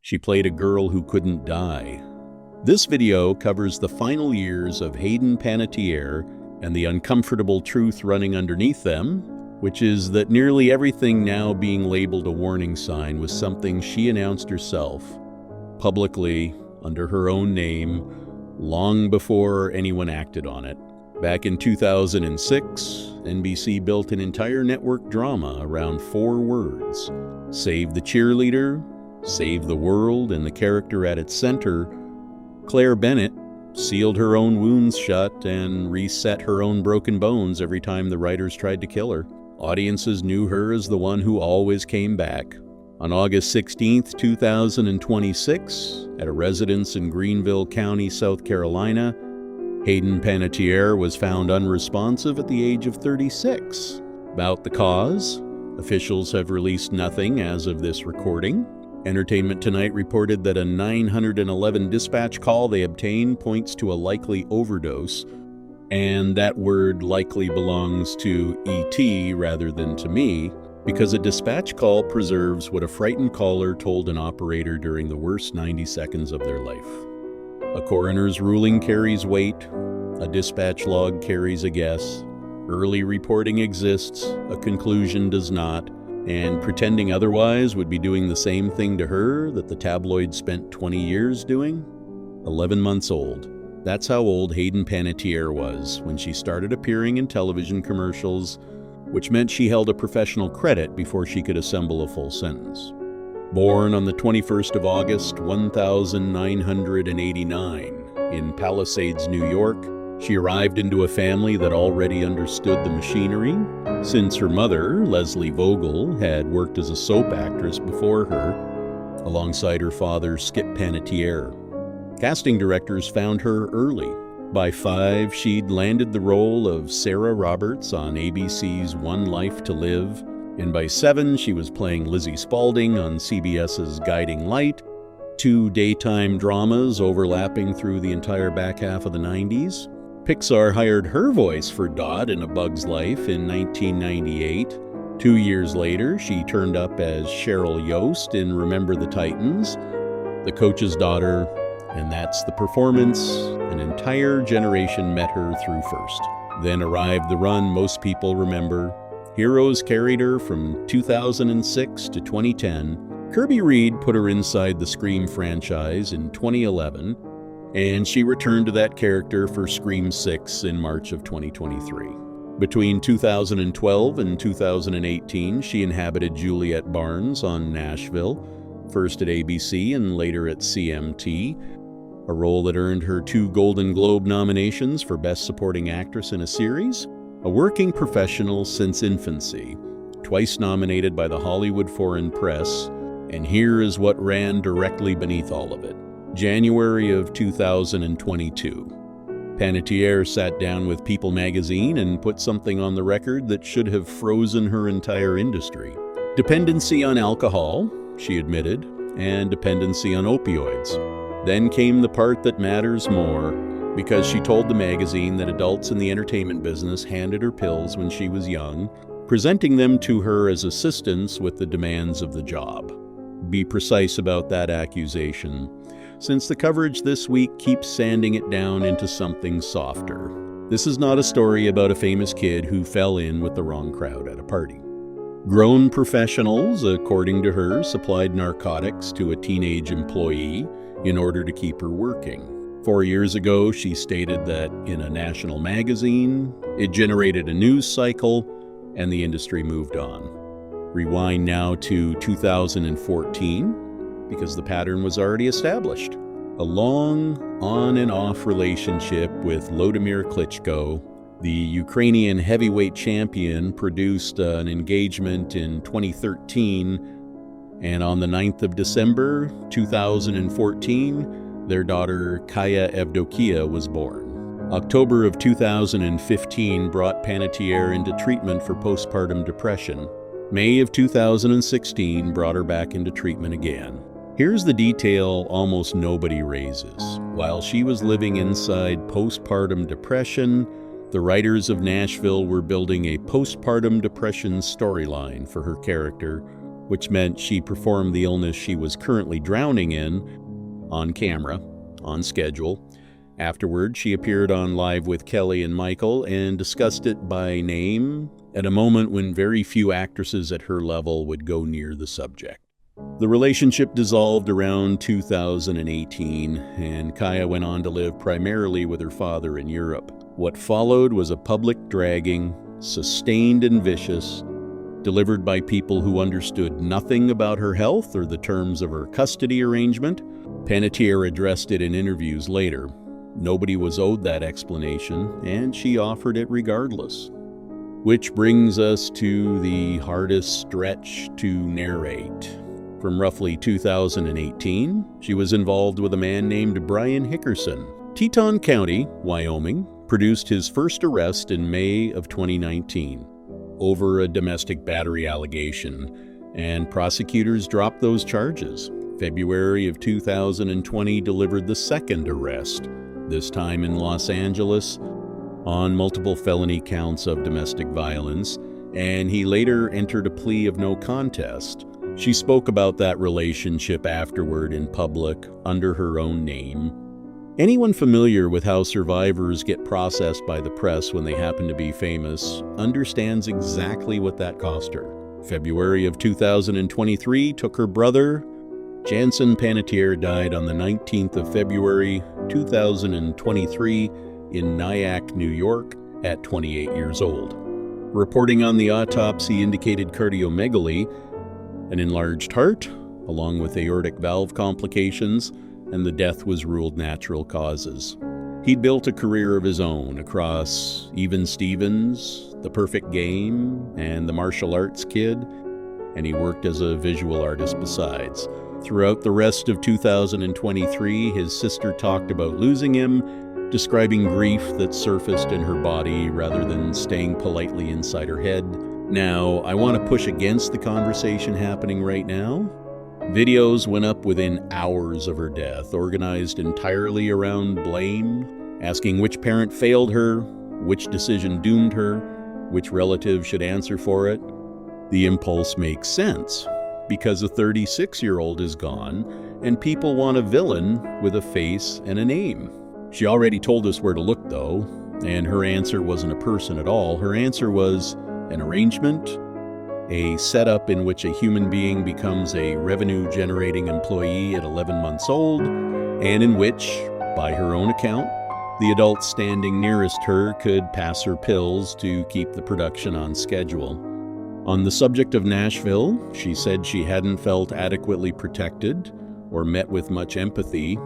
She played a girl who couldn't die. This video covers the final years of Hayden Panettiere and the uncomfortable truth running underneath them, which is that nearly everything now being labeled a warning sign was something she announced herself, publicly, under her own name, long before anyone acted on it. Back in 2006, NBC built an entire network drama around 4 words: save the cheerleader, save the world, and the character at its center, Claire Bennett, sealed her own wounds shut and reset her own broken bones every time the writers tried to kill her. Audiences knew her as the one who always came back. On August 16, 2026, at a residence in Greenville County, South Carolina, Hayden Panettiere was found unresponsive at the age of 36. About the cause, officials have released nothing as of this recording. Entertainment Tonight reported that a 911 dispatch call they obtained points to a likely overdose, and that word likely belongs to ET rather than to me, because a dispatch call preserves what a frightened caller told an operator during the worst 90 seconds of their life. A coroner's ruling carries weight, a dispatch log carries a guess, early reporting exists, a conclusion does not, and pretending otherwise would be doing the same thing to her that the tabloids spent 20 years doing? 11 months old. That's how old Hayden Panettiere was when she started appearing in television commercials, which meant she held a professional credit before she could assemble a full sentence. Born on the 21st of August, 1989, in Palisades, New York, she arrived into a family that already understood the machinery, since her mother, Leslie Vogel, had worked as a soap actress before her, alongside her father, Skip Panettiere. Casting directors found her early. By 5, she'd landed the role of Sarah Roberts on ABC's One Life to Live, and by 7, she was playing Lizzie Spaulding on CBS's Guiding Light, 2 daytime dramas overlapping through the entire back half of the 90s. Pixar hired her voice for Dot in A Bug's Life in 1998. 2 years later, she turned up as Cheryl Yost in Remember the Titans, The Coach's Daughter, and that's the performance an entire generation met her through first. Then arrived the run most people remember. Heroes carried her from 2006 to 2010. Kirby Reed put her inside the Scream franchise in 2011, and she returned to that character for Scream 6 in March of 2023. Between 2012 and 2018, she inhabited Juliet Barnes on Nashville, first at ABC and later at CMT, a role that earned her 2 Golden Globe nominations for Best Supporting Actress in a Series. A working professional since infancy, twice nominated by the Hollywood Foreign Press, and here is what ran directly beneath all of it. January of 2022. Panettiere sat down with People magazine and put something on the record that should have frozen her entire industry. Dependency on alcohol, she admitted, and dependency on opioids. Then came the part that matters more, because she told the magazine that adults in the entertainment business handed her pills when she was young, presenting them to her as assistance with the demands of the job. Be precise about that accusation, since the coverage this week keeps sanding it down into something softer. This is not a story about a famous kid who fell in with the wrong crowd at a party. Grown professionals, according to her, supplied narcotics to a teenage employee in order to keep her working. 4 years ago, she stated that in a national magazine, it generated a news cycle, and the industry moved on. Rewind now to 2014, because the pattern was already established. A long on and off relationship with Vladimir Klitschko, the Ukrainian heavyweight champion, produced an engagement in 2013, and on the 9th of December 2014, their daughter Kaya Evdokia was born. October of 2015 brought Panettiere into treatment for postpartum depression. May of 2016 brought her back into treatment again. Here's the detail almost nobody raises. While she was living inside postpartum depression, the writers of Nashville were building a postpartum depression storyline for her character, which meant she performed the illness she was currently drowning in on camera, on schedule. Afterward, she appeared on Live with Kelly and Michael and discussed it by name at a moment when very few actresses at her level would go near the subject. The relationship dissolved around 2018, and Kaya went on to live primarily with her father in Europe. What followed was a public dragging, sustained and vicious, delivered by people who understood nothing about her health or the terms of her custody arrangement. Panettiere addressed it in interviews later. Nobody was owed that explanation, and she offered it regardless. Which brings us to the hardest stretch to narrate. From roughly 2018, she was involved with a man named Brian Hickerson. Teton County, Wyoming, produced his first arrest in May of 2019 over a domestic battery allegation, and prosecutors dropped those charges. February of 2020 delivered the second arrest, this time in Los Angeles, on multiple felony counts of domestic violence, and he later entered a plea of no contest. She spoke about that relationship afterward in public under her own name. Anyone familiar with how survivors get processed by the press when they happen to be famous understands exactly what that cost her. February of 2023 took her brother. Jansen Panettiere died on the 19th of February 2023 in Nyack, New York, at 28 years old. Reporting on the autopsy indicated cardiomegaly, an enlarged heart, along with aortic valve complications, and the death was ruled natural causes. He'd built a career of his own across Even Stevens, The Perfect Game, and The Martial Arts Kid, and he worked as a visual artist besides. Throughout the rest of 2023, his sister talked about losing him, describing grief that surfaced in her body rather than staying politely inside her head. Now, I want to push against the conversation happening right now. Videos went up within hours of her death, organized entirely around blame, asking which parent failed her, which decision doomed her, which relative should answer for it. The impulse makes sense, because a 36-year-old is gone, and people want a villain with a face and a name. She already told us where to look, though, and her answer wasn't a person at all. Her answer was an arrangement, a setup in which a human being becomes a revenue-generating employee at 11 months old, and in which, by her own account, the adult standing nearest her could pass her pills to keep the production on schedule. On the subject of Nashville, she said she hadn't felt adequately protected or met with much empathy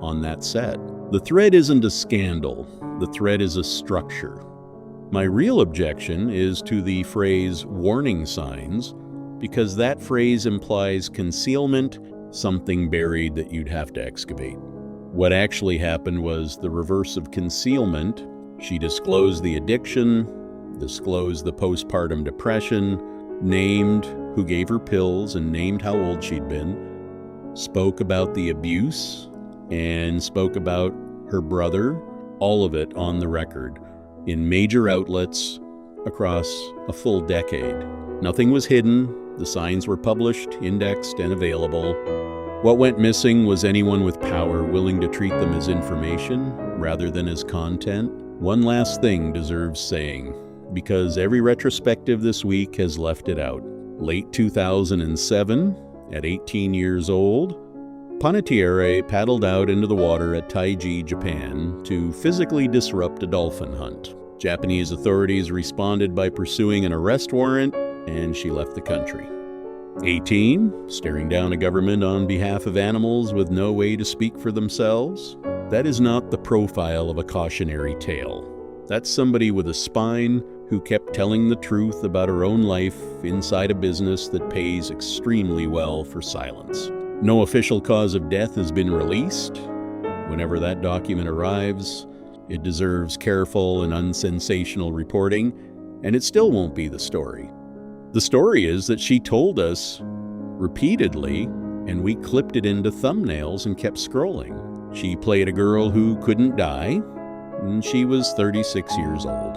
on that set. The thread isn't a scandal. The thread is a structure. My real objection is to the phrase warning signs, because that phrase implies concealment, something buried that you'd have to excavate. What actually happened was the reverse of concealment. She disclosed the addiction, disclosed the postpartum depression, named who gave her pills and named how old she'd been, spoke about the abuse, and spoke about her brother, all of it on the record, in major outlets across a full decade. Nothing was hidden. The signs were published, indexed, and available. What went missing was anyone with power willing to treat them as information rather than as content. One last thing deserves saying, because every retrospective this week has left it out. Late 2007, at 18 years old, Panettiere paddled out into the water at Taiji, Japan, to physically disrupt a dolphin hunt. Japanese authorities responded by pursuing an arrest warrant, and she left the country. 18, staring down a government on behalf of animals with no way to speak for themselves. That is not the profile of a cautionary tale. That's somebody with a spine who kept telling the truth about her own life inside a business that pays extremely well for silence. No official cause of death has been released. Whenever that document arrives, it deserves careful and unsensational reporting, and it still won't be the story. The story is that she told us repeatedly, and we clipped it into thumbnails and kept scrolling. She played a girl who couldn't die, and she was 36 years old.